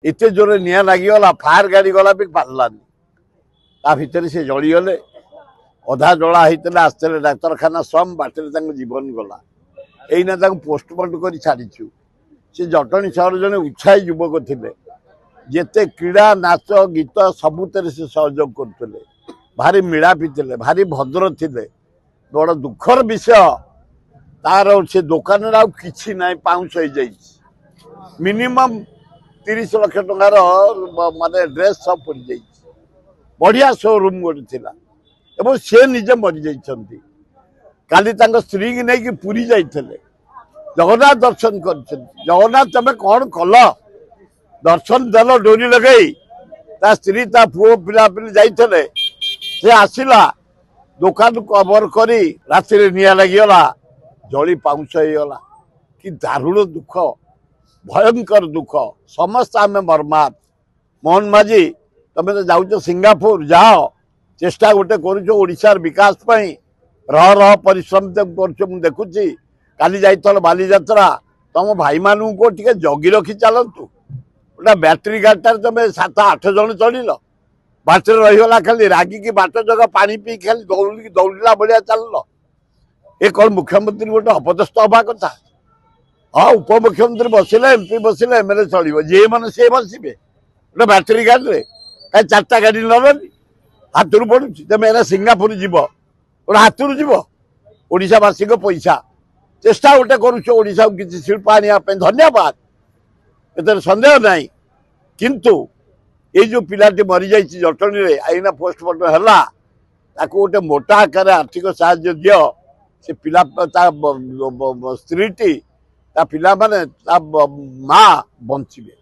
एत जोर निआ लगिगला फायर गाड़ी गला भी पारानी ता भितर से जलीगले अधा जला होता आसते डाक्तरखाना सम बाटर जीवन गला यहीना पोस्टमार्टम कर छाड़ीचु से जटणी सहर जड़े उत्साही युवक थे जेते क्रीड़ा नाच गीत सबुतर से सहयोग करते भारी मिलापी थे भारी भद्र थे बड़ दुखर विषय तार से दुकान कि ना पाउंस हो जाए मिनिमम 30 लाख टंकार माने ड्रेस सब पड़ जाए बढ़िया शोरूम गोटे था सी निजे मरी जाइछन्ति काली स्त्री की नहीं पुरी जाते जगन्नाथ दर्शन कर जगन्नाथ तमें कौन कल दर्शन देल डोरी लगे ता स्त्री ता पुओ पिला पिली जाइते से आसला दुकान कवर करी राति निआ लगिगला जली पाउंस होगला कि दारुण दुख भयंकर दुख समस्त आम मर्मात मोहन माझी तुम तो जाऊच सिंगापुर जाओ चेष्टा गोटे कर विकास रह रह परिश्रम कर देखुची काली जाइल बालीजात्रा तुम भाई मानू को टे जगी रखी चलतु गोटा बैटेरी गाड़ी तुम 7-8 जन चढ़ल बाटर रहीगला खाली रागिकी बाट जगह पानी पी खाली दौड़ला भाया चल ये कौन मुख्यमंत्री गोटे अपदस्थ हवा कथा हाँ उपमुख्यमंत्री बसिले एमपी बसिले एमएलए चलो जी मैंने सी बसवे गोटे बैटेरी गाड़ी कहीं 4टा गाड़ी नरनी हाथ पड़ू तुम सिंगापुर जीव गोटे हाथ जीव ओडावासी पैसा चेष्टा गोटे करुशा को किसी शिल्प आने धन्यवाद एत सन्देह ना किंतु ये जो पिलाटी मरी जाइए जटणी में आईना पोस्टमार्टम है गोटे मोटा आकार आर्थिक साहाय्य दियो से पिला स्त्री ता पिला माने ता माँ बंचे।